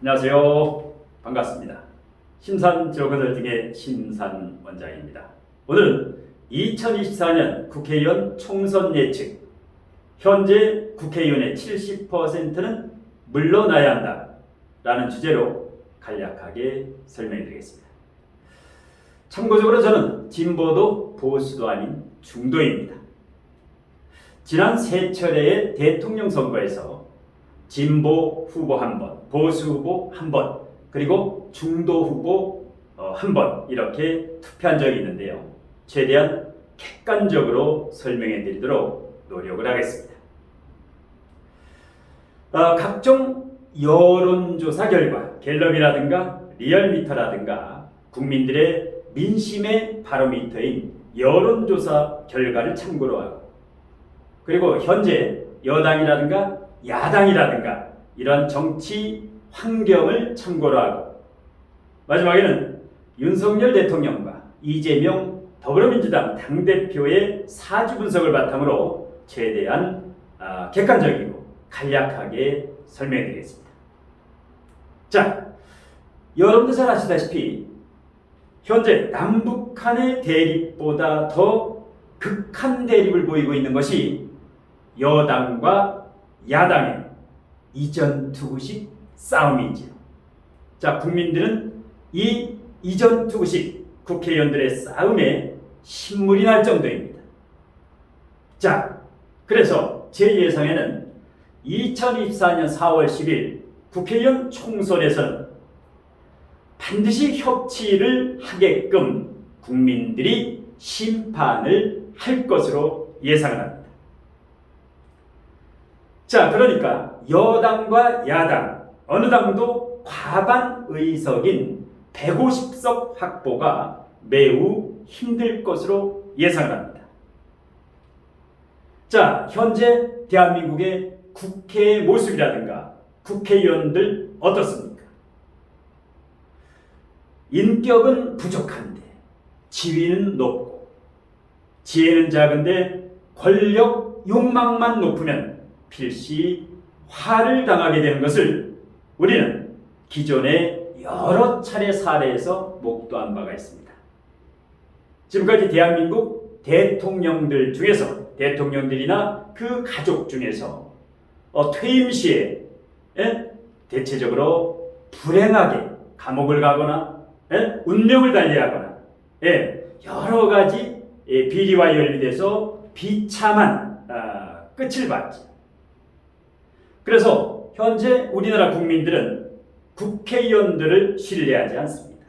안녕하세요. 반갑습니다. 신산지오컨설팅의 신산원장입니다. 오늘은 2024년 국회의원 총선 예측, 현재 국회의원의 70%는 물러나야 한다 라는 주제로 간략하게 설명해 드리겠습니다. 참고적으로 저는 진보도 보수도 아닌 중도입니다. 지난 세 차례의 대통령 선거에서 진보 후보 한 번, 보수 후보 한 번, 그리고 중도 후보 한 번 이렇게 투표한 적이 있는데요. 최대한 객관적으로 설명해 드리도록 노력을 하겠습니다. 각종 여론조사 결과, 갤럽이라든가 리얼미터라든가 국민들의 민심의 바로미터인 여론조사 결과를 참고로 하고, 그리고 현재 여당이라든가 야당이라든가 이러한 정치 환경을 참고로 하고, 마지막에는 윤석열 대통령과 이재명 더불어민주당 당대표의 사주 분석을 바탕으로 최대한 객관적이고 간략하게 설명해 드리겠습니다. 자, 여러분도 잘 아시다시피 현재 남북한의 대립보다 더 극한 대립을 보이고 있는 것이 여당과 야당의 이전투구식 싸움이지요. 자, 국민들은 이 이전투구식 국회의원들의 싸움에 신물이 날 정도입니다. 자, 그래서 제 예상에는 2024년 4월 10일 국회의원 총선에서는 반드시 협치를 하게끔 국민들이 심판을 할 것으로 예상을 합니다. 자, 그러니까 여당과 야당 어느 당도 과반 의석인 150석 확보가 매우 힘들 것으로 예상을 합니다. 자, 현재 대한민국의 국회의 모습이라든가 국회의원들 어떻습니까? 인격은 부족한데 지위는 높고, 지혜는 작은데 권력 욕망만 높으면 필시 화를 당하게 되는 것을 우리는 기존의 여러 차례 사례에서 목도한 바가 있습니다. 지금까지 대한민국 대통령들 중에서, 대통령들이나 그 가족 중에서 퇴임 시에 대체적으로 불행하게 감옥을 가거나 운명을 달리하거나 여러 가지 비리와 연루돼서 비참한 끝을 봤죠. 그래서 현재 우리나라 국민들은 국회의원들을 신뢰하지 않습니다.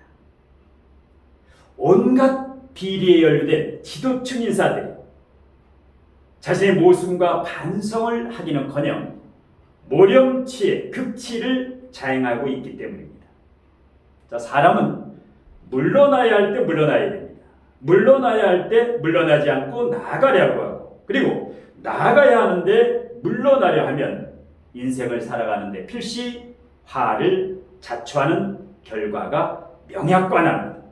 온갖 비리에 연루된 지도층 인사들이 자신의 모순과 반성을 하기는커녕 모렴치의 극치를 자행하고 있기 때문입니다. 자, 사람은 물러나야 할 때 물러나야 됩니다. 물러나야 할 때 물러나지 않고 나아가려고 하고, 그리고 나아가야 하는데 물러나려 하면 인생을 살아가는데 필시 화를 자초하는 결과가 명약관합니다.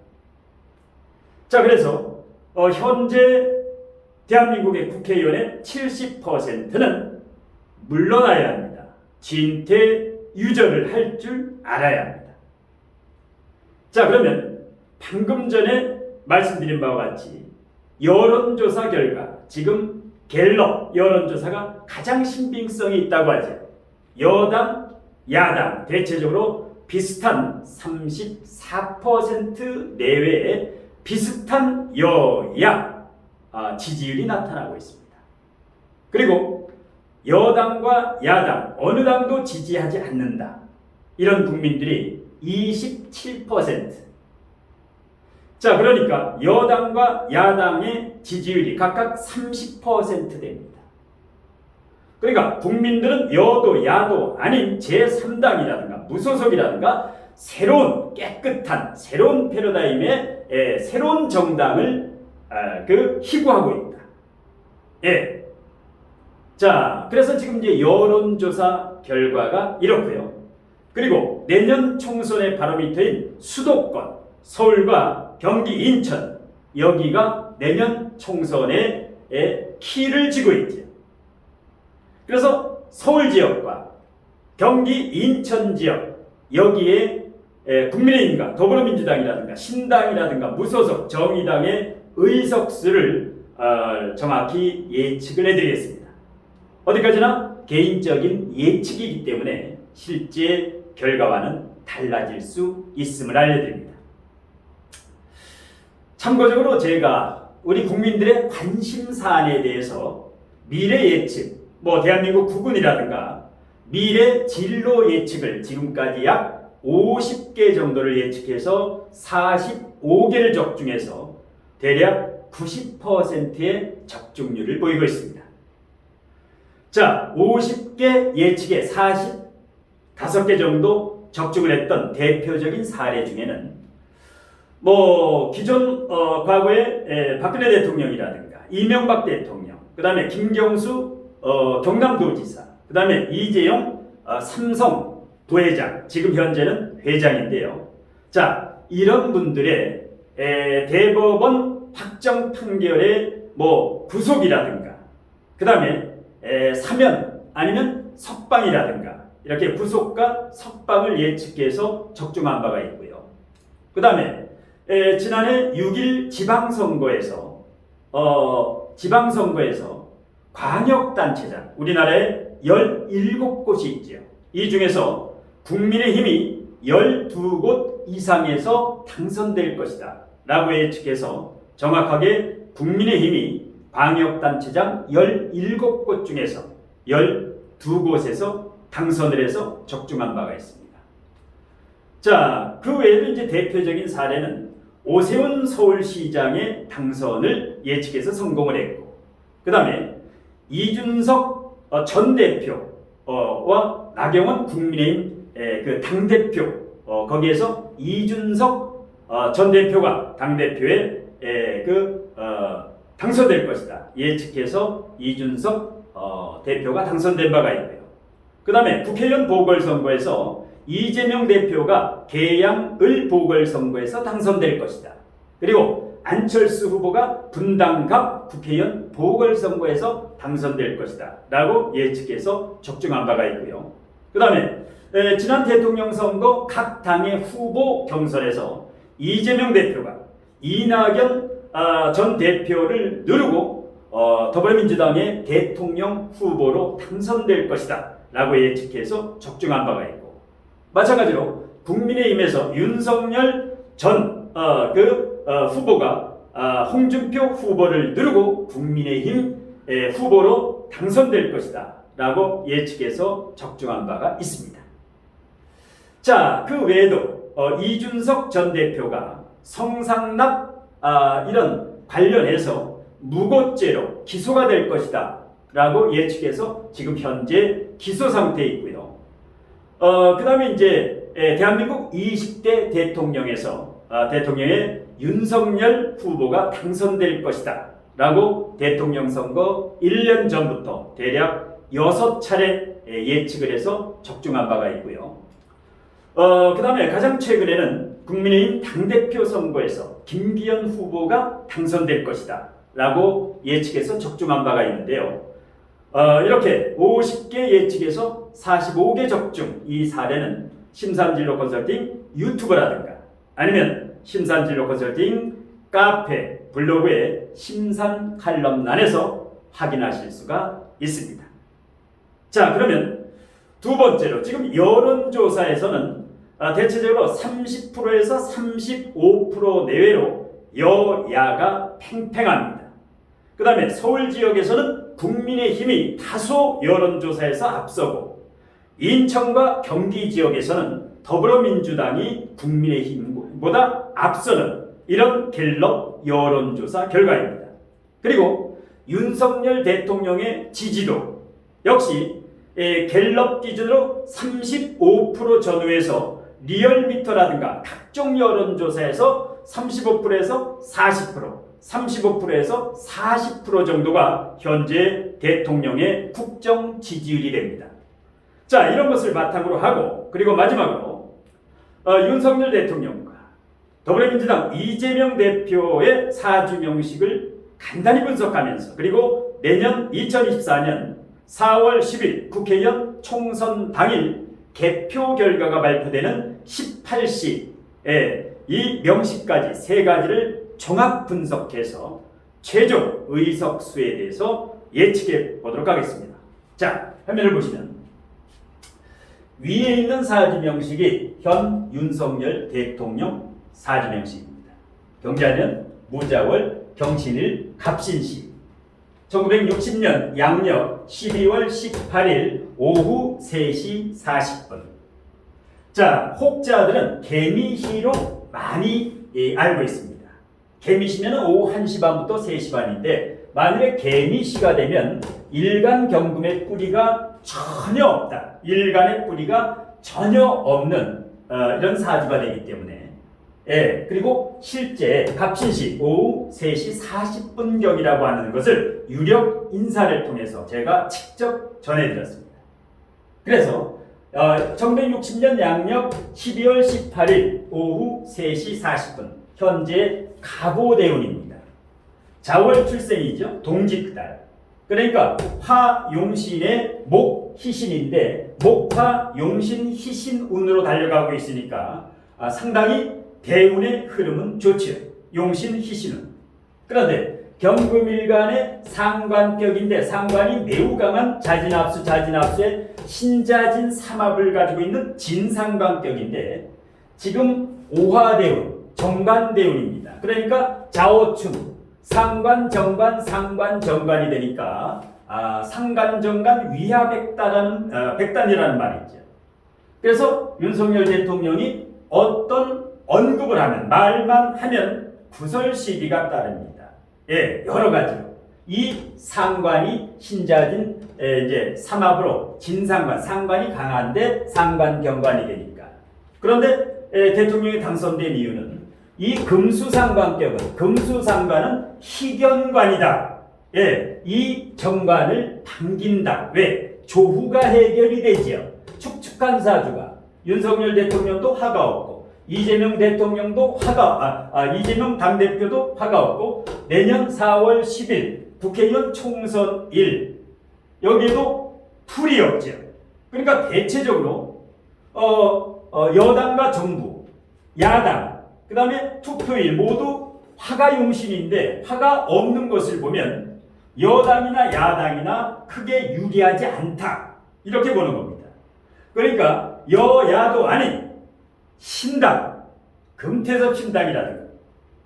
자, 그래서 현재 대한민국의 국회의원의 70%는 물러나야 합니다. 진퇴유전을 할 줄 알아야 합니다. 자, 그러면 방금 전에 말씀드린 바와 같이 여론조사 결과, 지금 갤럽 여론조사가 가장 신빙성이 있다고 하죠. 여당, 야당 대체적으로 비슷한 34% 내외의 비슷한 여야 지지율이 나타나고 있습니다. 그리고 여당과 야당 어느 당도 지지하지 않는다, 이런 국민들이 27%. 자, 그러니까 여당과 야당의 지지율이 각각 30% 됩니다. 그러니까 국민들은 여도 야도 아닌 제3당이라든가 무소속이라든가 새로운 깨끗한 새로운 패러다임의 새로운 정당을 희구하고 있다. 자, 그래서 지금 이제 여론조사 결과가 이렇고요. 그리고 내년 총선의 바로미터인 수도권, 서울과 경기, 인천, 여기가 내년 총선의 키를 쥐고 있죠. 그래서 서울 지역과 경기, 인천 지역 여기에 국민의힘과 더불어민주당이라든가 신당이라든가 무소속 정의당의 의석수를 정확히 예측을 해드리겠습니다. 어디까지나 개인적인 예측이기 때문에 실제 결과와는 달라질 수 있음을 알려드립니다. 참고적으로 제가 우리 국민들의 관심사안에 대해서 미래 예측, 대한민국 국군이라든가 미래 진로 예측을 지금까지 약 50개 정도를 예측해서 45개를 적중해서 대략 90%의 적중률을 보이고 있습니다. 자, 50개 예측에 45개 정도 적중을 했던 대표적인 사례 중에는 기존 과거에 박근혜 대통령이라든가 이명박 대통령, 그 다음에 김경수 경남도지사, 그 다음에 이재용 삼성 부회장, 지금 현재는 회장인데요. 자, 이런 분들의 대법원 확정 판결의 구속이라든가, 그 다음에 사면 아니면 석방이라든가 이렇게 구속과 석방을 예측해서 적중한 바가 있고요. 그 다음에 지난해 6일 지방선거에서 광역단체장, 우리나라에 17곳이 있죠. 이 중에서 국민의힘이 12곳 이상에서 당선될 것이다 라고 예측해서 정확하게 국민의힘이 광역단체장 17곳 중에서 12곳에서 당선을 해서 적중한 바가 있습니다. 자, 그 외에도 이제 대표적인 사례는 오세훈 서울시장의 당선을 예측해서 성공을 했고, 그 다음에 이준석 전 대표와 나경원 국민의힘 그 당대표, 거기에서 이준석 전 대표가 당대표에 당선될 것이다 예측해서 이준석 대표가 당선된 바가 있고요. 그 다음에 국회의원 보궐선거에서 이재명 대표가 계양을 보궐선거에서 당선될 것이다. 그리고 안철수 후보가 분당갑 국회의원 보궐선거에서 당선될 것이다 라고 예측해서 적중한 바가 있고요. 그 다음에 지난 대통령 선거 각 당의 후보 경선에서 이재명 대표가 이낙연 전 대표를 누르고 더불어민주당의 대통령 후보로 당선될 것이다 라고 예측해서 적중한 바가 있고, 마찬가지로 국민의힘에서 윤석열 전 후보가 홍준표 후보를 누르고 국민의힘 후보로 당선될 것이다 라고 예측해서 적중한 바가 있습니다. 자, 그 외에도 이준석 전 대표가 성상납 이런 관련해서 무고죄로 기소가 될 것이다 라고 예측해서 지금 현재 기소 상태에 있고요. 그 다음에 이제 대한민국 20대 대통령의 윤석열 후보가 당선될 것이다 라고 대통령 선거 1년 전부터 대략 6차례 예측을 해서 적중한 바가 있고요. 그 다음에 가장 최근에는 국민의힘 당대표 선거에서 김기현 후보가 당선될 것이다 라고 예측해서 적중한 바가 있는데요. 이렇게 50개 예측에서 45개 적중, 이 사례는 심산진로 컨설팅 유튜브라든가 아니면 심산진로 컨설팅 카페, 블로그의 심산 칼럼란에서 확인하실 수가 있습니다. 자, 그러면 두 번째로 지금 여론조사에서는 대체적으로 30%에서 35% 내외로 여야가 팽팽합니다. 그 다음에 서울 지역에서는 국민의힘이 다소 여론조사에서 앞서고, 인천과 경기 지역에서는 더불어민주당이 국민의힘보다 앞서는 이런 갤럽 여론조사 결과입니다. 그리고 윤석열 대통령의 지지도 역시 갤럽 기준으로 35% 전후에서 리얼미터라든가 각종 여론조사에서 35%에서 40%, 35%에서 40% 정도가 현재 대통령의 국정 지지율이 됩니다. 자, 이런 것을 바탕으로 하고, 그리고 마지막으로 윤석열 대통령과 더불어민주당 이재명 대표의 사주명식을 간단히 분석하면서, 그리고 내년 2024년 4월 10일 국회의원 총선 당일 개표 결과가 발표되는 18시 이 명시까지 세 가지를 종합 분석해서 최종 의석수에 대해서 예측해 보도록 하겠습니다. 자, 화면을 보시면 위에 있는 사지명식이 현 윤석열 대통령 사지명식입니다. 경자년, 무자월, 경신일, 갑신시. 1960년 양력 12월 18일 오후 3시 40분. 자, 혹자들은 개미시로 많이 알고 있습니다. 개미시면 오후 1시 반부터 3시 반인데 만일에 개미시가 되면 일간 경금의 뿌리가 전혀 없다. 일간의 뿌리가 전혀 없는 이런 사주가 되기 때문에 그리고 실제 갑신시 오후 3시 40분경이라고 하는 것을 유력 인사를 통해서 제가 직접 전해드렸습니다. 그래서 1960년 양력 12월 18일 오후 3시 40분 현재 갑오대운입니다. 자월 출생이죠. 동짓달. 그러니까 화용신의 목희신인데 목화 용신 희신 운으로 달려가고 있으니까 상당히 대운의 흐름은 좋지요. 용신 희신운. 그런데 경금일간의 상관격인데 상관이 매우 강한 자진합수의 신자진 삼합을 가지고 있는 진상관격인데 지금 오화대운, 정관대운입니다. 그러니까 자오충 상관, 정관, 상관, 정관이 되니까 상관, 정관, 위하백단이라는 백단이라는 말이 있죠. 그래서 윤석열 대통령이 어떤 언급을 하면 말만 하면 구설시비가 따릅니다. 여러 가지로 이 상관이 신자진 이제 삼합으로 진상관, 상관이 강한데 상관, 경관이 되니까. 그런데 대통령이 당선된 이유는 이 금수상관격은 금수상관은 희견관이다. 이 정관을 당긴다. 왜? 조후가 해결이 되지요. 축축한 사주가 윤석열 대통령도 화가 없고 이재명 대통령도 이재명 당대표도 화가 없고 내년 4월 10일 국회의원 총선일 여기에도 풀이 없죠. 그러니까 대체적으로 여당과 정부, 야당 그 다음에 투표일 모두 화가 용신인데 화가 없는 것을 보면 여당이나 야당이나 크게 유리하지 않다. 이렇게 보는 겁니다. 그러니까 여야도 아닌 신당, 금태섭 신당이라든가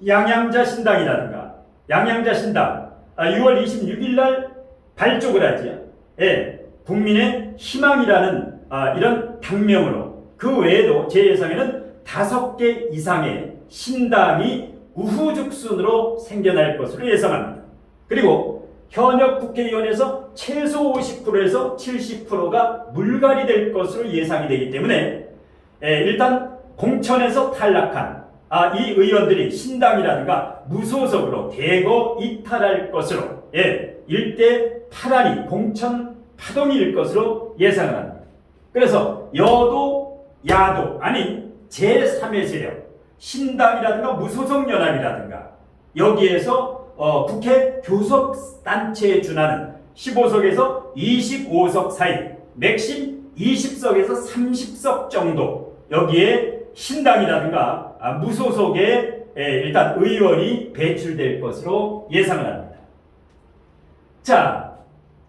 양양자 신당이라든가 양양자 신당 6월 26일 날 발족을 하지요. 국민의 희망이라는 이런 당명으로 그 외에도 제 예상에는 5개 이상의 신당이 우후죽순으로 생겨날 것으로 예상합니다. 그리고 현역 국회의원에서 최소 50%에서 70%가 물갈이 될 것으로 예상이 되기 때문에 일단 공천에서 탈락한 이 의원들이 신당이라든가 무소속으로 대거 이탈할 것으로 일대 파란이 공천 파동이 일 것으로 예상을 합니다. 그래서 여도 야도 아닌 제3의 세력 신당이라든가 무소속 연합이라든가 여기에서 국회 교섭단체에 준하는 15석에서 25석 사이 맥심 20석에서 30석 정도 여기에 신당이라든가 무소속의 일단 의원이 배출될 것으로 예상을 합니다. 자,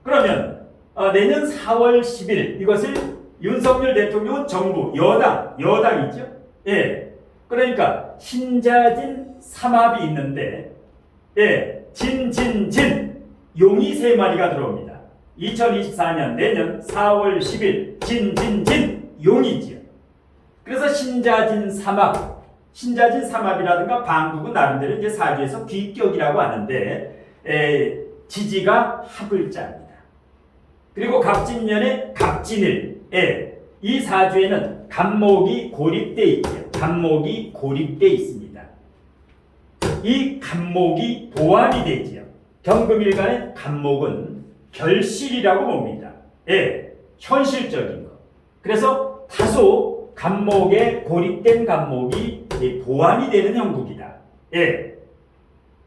그러면 내년 4월 10일 이것을 윤석열 대통령은 정부, 여당이죠. 그러니까 신자진 삼합이 있는데 진 용이 3마리가 들어옵니다. 2024년 내년 4월 10일 진 용이지요. 그래서 신자진 삼합이라든가 방국은 나름대로 이제 사주에서 귀격이라고 하는데 지지가 합을자입니다. 그리고 갑진년에 갑진일 이 사주에는 간목이 고립되어 있죠. 간목이 고립되어 있습니다. 이 간목이 보완이 되지요. 경금일간의 간목은 결실이라고 봅니다. 현실적인 것. 그래서 다소 간목에 고립된 간목이 보완이 되는 형국이다.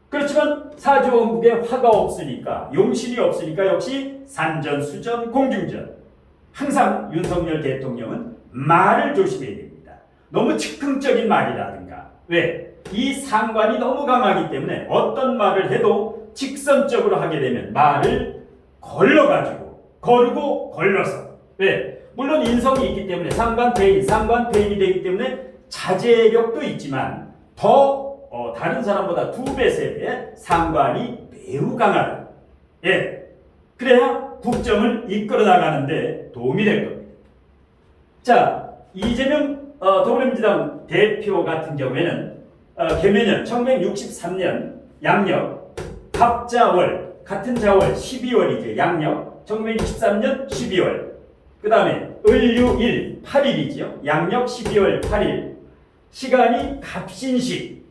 그렇지만 사주원국에 화가 없으니까 용신이 없으니까 역시 산전, 수전, 공중전 항상 윤석열 대통령은 말을 조심해야 됩니다. 너무 즉흥적인 말이라든가 왜? 이 상관이 너무 강하기 때문에 어떤 말을 해도 직선적으로 하게 되면 말을 걸러가지고 거르고 걸러서 왜? 물론 인성이 있기 때문에 상관 페인이 되기 때문에 자제력도 있지만 더 다른 사람보다 2배, 3배 상관이 매우 강하다. 예, 그래야 국정을 이끌어 나가는데 도움이 될 겁니다. 자, 이재명 더불어민주당 대표 같은 경우에는 개면년 1963년 양력 갑자월 같은 자월 12월이죠. 양력 1963년 12월 그 다음에 을유일 8일이죠. 양력 12월 8일 시간이 갑신시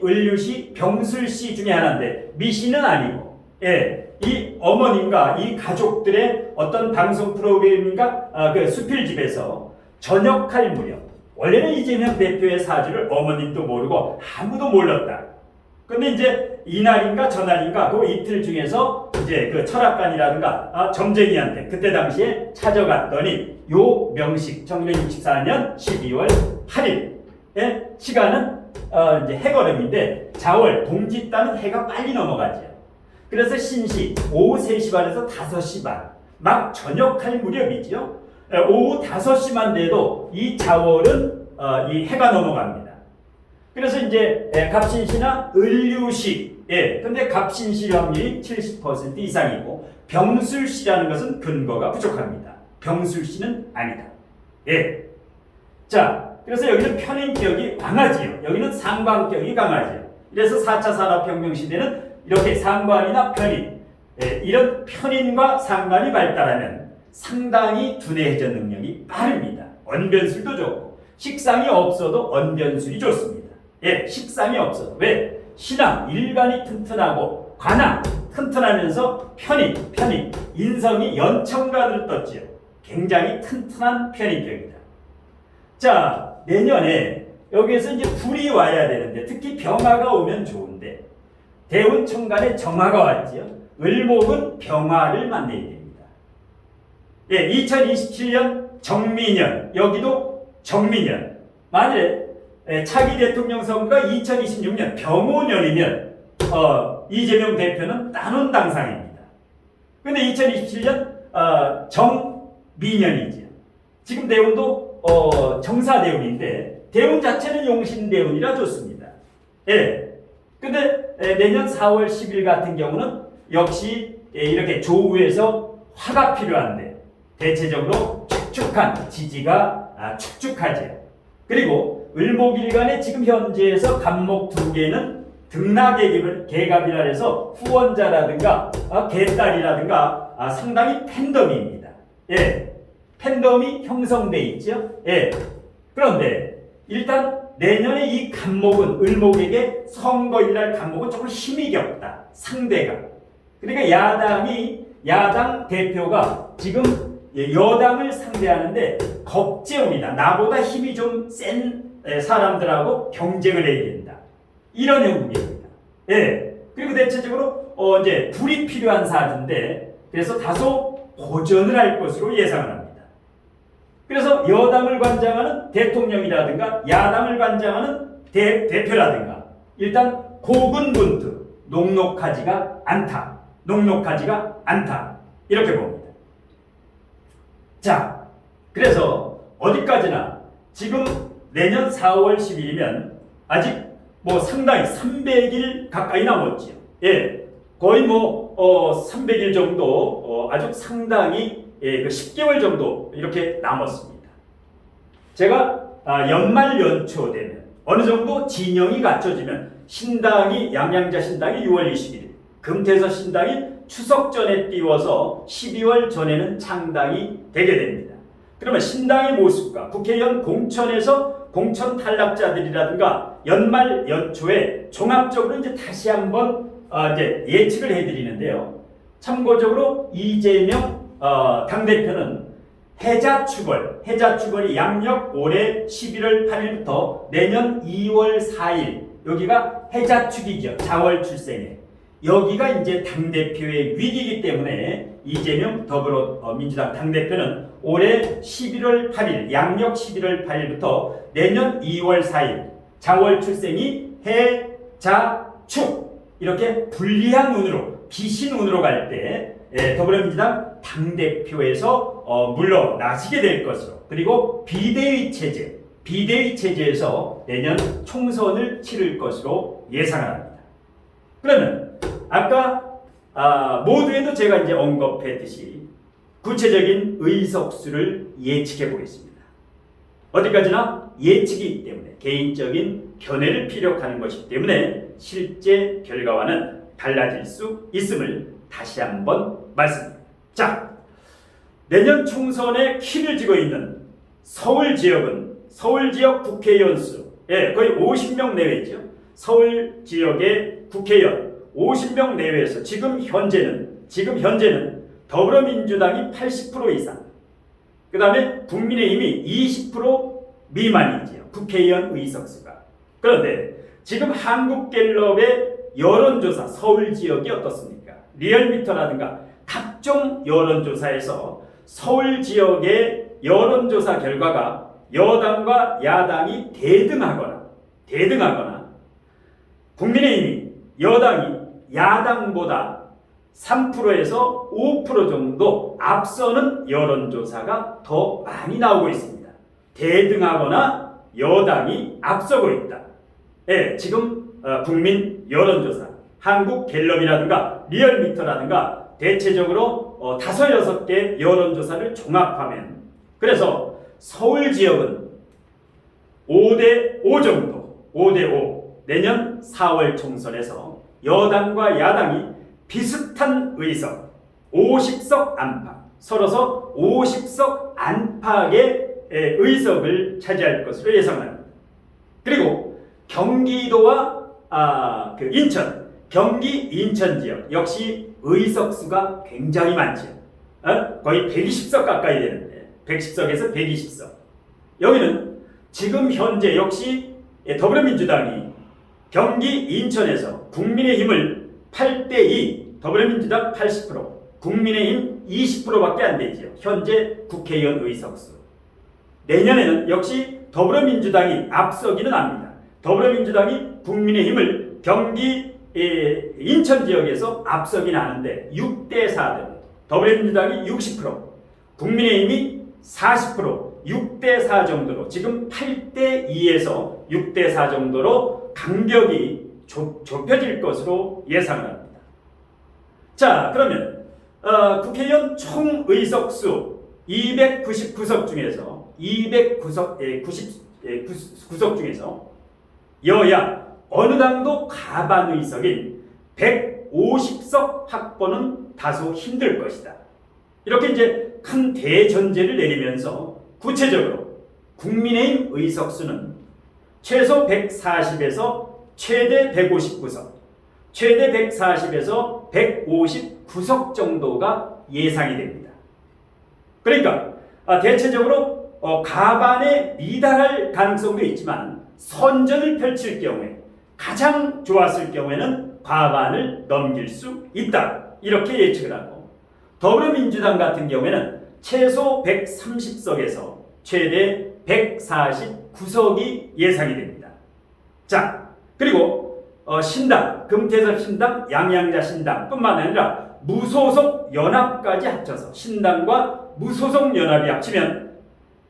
을유시 병술시 중에 하나인데 미시는 아니고 예, 이 어머님과 이 가족들의 어떤 방송 프로그램인가 그 수필집에서 전역할 무렵 원래는 이재명 대표의 사주를 어머님도 모르고 아무도 몰랐다. 근데 이제 이날인가 저날인가 그 이틀 중에서 이제 그 철학관이라든가 점쟁이한테 그때 당시에 찾아갔더니 요 명식 1964년 12월 8일의 시간은 이제 해걸음인데 자월 동지 따는 해가 빨리 넘어가죠. 그래서 신시 오후 3시 반에서 5시 반 막 저녁할 무렵이죠. 오후 5시만 돼도 이 자월은 이 해가 넘어갑니다. 그래서 이제 갑신시나 을유시 근데 갑신시 확률이 70% 이상이고 병술시라는 것은 근거가 부족합니다. 병술시는 아니다. 예. 자, 그래서 여기는 편인격이 강하지요. 여기는 상관격이 강하지요. 그래서 4차 산업혁명 시대는 이렇게 상관이나 편인 이런 편인과 상관이 발달하면 상당히 두뇌 회전 능력이 빠릅니다. 언변술도 좋고 식상이 없어도 언변술이 좋습니다. 예, 식상이 없어도 왜? 신앙, 일관이 튼튼하고 관항 튼튼하면서 편인 인성이 연청가를 떴지요. 굉장히 튼튼한 편인격이다. 자, 내년에 여기에서 이제 불이 와야 되는데 특히 병화가 오면 좋은데 대운 청간에 정화가 왔지요. 을목은 병화를 만나야 됩니다. 예, 2027년 정미년 여기도 정미년 만일에 차기 대통령 선거가 2026년 병오년이면 이재명 대표는 단원 당상입니다. 그런데 2027년 정미년이죠. 지금 대운도 정사대운인데 대운 자체는 용신대운이라 좋습니다. 예. 근데 내년 4월 10일 같은 경우는 역시 이렇게 조우에서 화가 필요한데 대체적으로 축축한 지지가 축축하죠. 그리고 을목일간에 지금 현재에서 간목 2개는 등락계갑이라 해서 후원자라든가 개딸이라든가 상당히 팬덤입니다. 예, 팬덤이 형성돼 있죠. 예. 그런데 일단 내년에 이 간목은 을목에게 선거일날 간목은 조금 힘이 겹다. 상대가. 그러니까 야당 대표가 지금 여당을 상대하는데 겁재운이다. 나보다 힘이 좀 센 사람들하고 경쟁을 해야 된다. 이런 형국입니다. 예. 그리고 대체적으로 이제 불이 필요한 사주인데 그래서 다소 고전을 할 것으로 예상을 합니다. 그래서 여당을 관장하는 대통령이라든가 야당을 관장하는 대표라든가 일단 고군분투 녹록하지가 않다. 이렇게 봅니다. 자, 그래서 어디까지나 지금 내년 4월 10일이면 아직 상당히 300일 가까이 남았지요. 예, 거의 300일 정도 아주 상당히 10개월 정도 이렇게 남았습니다. 제가 연말 연초 되면 어느 정도 진영이 갖춰지면 신당이 양양자 신당이 6월 20일, 금태서 신당이 추석 전에 띄워서 12월 전에는 창당이 되게 됩니다. 그러면 신당의 모습과 국회의원 공천에서 공천 탈락자들이라든가 연말 연초에 종합적으로 이제 다시 한번 이제 예측을 해드리는데요. 참고적으로 이재명 당대표는 해자축월이 양력 올해 11월 8일부터 내년 2월 4일 여기가 해자축이죠. 자월 출생에 여기가 이제 당대표의 위기이기 때문에 이재명 더불어민주당 당대표는 올해 11월 8일, 양력 11월 8일부터 내년 2월 4일 자월 출생이 해, 자, 축 이렇게 불리한 운으로 비신 운으로 갈 때 더불어민주당 당대표에서 물러나시게 될 것으로, 그리고 비대위 체제에서 내년 총선을 치를 것으로 예상을 합니다. 그러면 아까 모두에도 제가 이제 언급했듯이 구체적인 의석수를 예측해 보겠습니다. 어디까지나 예측이기 때문에 개인적인 견해를 피력하는 것이기 때문에 실제 결과와는 달라질 수 있음을 다시 한번 말씀드립니다. 자, 내년 총선에 키를 쥐고 있는 서울 지역은 서울 지역 국회의원 수 거의 50명 내외죠. 서울 지역의 국회의원 50명 내외에서 지금 현재는 더불어민주당이 80% 이상, 그 다음에 국민의힘이 20% 미만이지요. 국회의원 의석수가. 그런데 지금 한국갤럽의 여론조사 서울 지역이 어떻습니까? 리얼미터라든가 각종 여론조사에서 서울 지역의 여론조사 결과가 여당과 야당이 대등하거나 국민의힘이 여당이 야당보다 3%에서 5% 정도 앞서는 여론조사가 더 많이 나오고 있습니다. 대등하거나 여당이 앞서고 있다. 지금 국민 여론조사, 한국갤럽이라든가 리얼미터라든가 대체적으로 5, 6개 여론조사를 종합하면, 그래서 서울 지역은 5대5 정도, 5대5 내년 4월 총선에서 여당과 야당이 비슷한 의석, 50석 안팎, 서로서 50석 안팎의 의석을 차지할 것으로 예상합니다. 그리고 경기도와 경기 인천 지역 역시 의석수가 굉장히 많죠. 거의 120석 가까이 되는데 110석에서 120석. 여기는 지금 현재 역시 더불어민주당이 경기 인천에서 국민의힘을 8대2, 더불어민주당 80%, 국민의힘 20%밖에 안 되죠. 현재 국회의원 의석수. 내년에는 역시 더불어민주당이 앞서기는 합니다. 더불어민주당이 국민의힘을 경기 인천 지역에서 앞서긴 하는데 6대4 정도, 더불어민주당이 60%, 국민의힘이 40%, 6대4 정도로 지금 8대2에서 6대4 정도로 간격이 좁혀질 것으로 예상을 합니다. 자, 그러면 국회의원 총 의석수 299석 중에서 299석 중에서 여야 어느 당도 과반 의석인 150석 확보는 다소 힘들 것이다. 이렇게 이제 큰 대전제를 내리면서 구체적으로 국민의힘 의석수는 최소 140에서 최대 159석, 최대 140에서 159석 정도가 예상이 됩니다. 그러니까 대체적으로 과반에 미달할 가능성도 있지만 선전을 펼칠 경우에 가장 좋았을 경우에는 과반을 넘길 수 있다. 이렇게 예측을 하고, 더불어민주당 같은 경우에는 최소 130석에서 최대 149석이 예상이 됩니다. 자, 그리고 신당, 금태섭 신당, 양양자 신당 뿐만 아니라 무소속 연합까지 합쳐서 신당과 무소속 연합이 합치면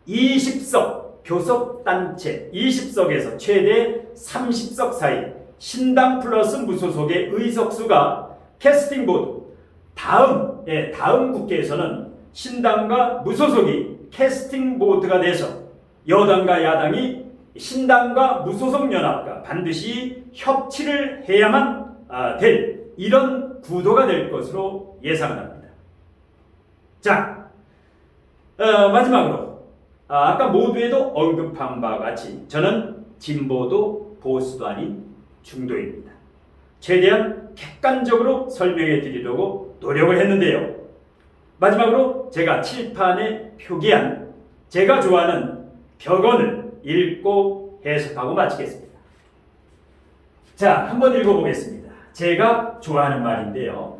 20석 교섭단체 20석에서 최대 30석 사이 신당 플러스 무소속의 의석수가 캐스팅 보드 다음 국회에서는 신당과 무소속이 캐스팅 보드가 돼서 여당과 야당이 신당과 무소속 연합과 반드시 협치를 해야만 될 이런 구도가 될 것으로 예상합니다. 자, 마지막으로 아까 모두에도 언급한 바와 같이 저는 진보도 보수도 아닌 중도입니다. 최대한 객관적으로 설명해 드리려고 노력을 했는데요. 마지막으로 제가 칠판에 표기한 제가 좋아하는 격언을 읽고 해석하고 마치겠습니다. 자, 한번 읽어보겠습니다. 제가 좋아하는 말인데요.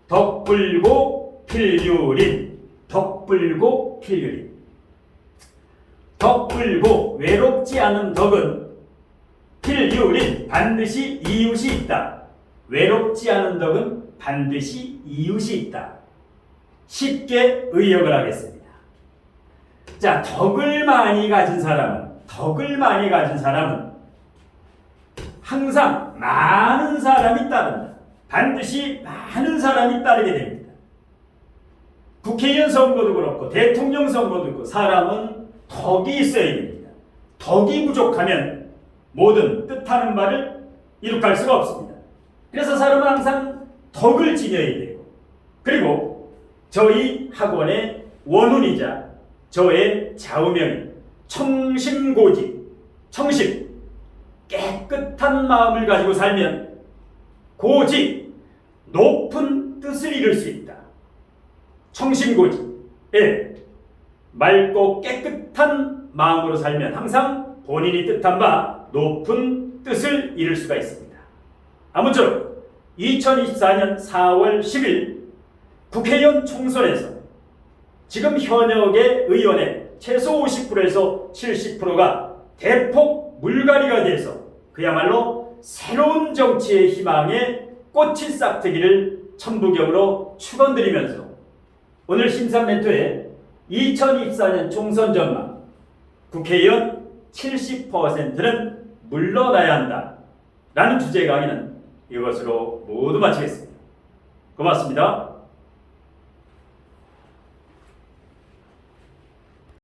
덕불고 필유린, 덕불고 필요리. 덕 불고 외롭지 않은 덕은 필요린 반드시 이웃이 있다. 외롭지 않은 덕은 반드시 이웃이 있다. 쉽게 의역을 하겠습니다. 자, 덕을 많이 가진 사람은 항상 많은 사람이 따른다. 반드시 많은 사람이 따르게 됩니다. 국회의원 선거도 그렇고 대통령 선거도 그렇고 사람은 덕이 있어야 됩니다. 덕이 부족하면 모든 뜻하는 바를 이룩할 수가 없습니다. 그래서 사람은 항상 덕을 지녀야 되고, 그리고 저희 학원의 원훈이자 저의 좌우명인 청심고집, 청심, 깨끗한 마음을 가지고 살면 고집, 높은 뜻을 이룰 수 있다. 청심고집, 맑고 깨끗한 마음으로 살면 항상 본인이 뜻한 바 높은 뜻을 이룰 수가 있습니다. 아무쪼록 2024년 4월 10일 국회의원 총선에서 지금 현역의 의원의 최소 50%에서 70%가 대폭 물갈이가 돼서 그야말로 새로운 정치의 희망의 꽃이 싹트기를 천부경으로 축원드리면서 오늘 심산 멘토에 2024년 총선 전망, 국회의원 70%는 물러나야 한다 라는 주제 강의는 이것으로 모두 마치겠습니다. 고맙습니다.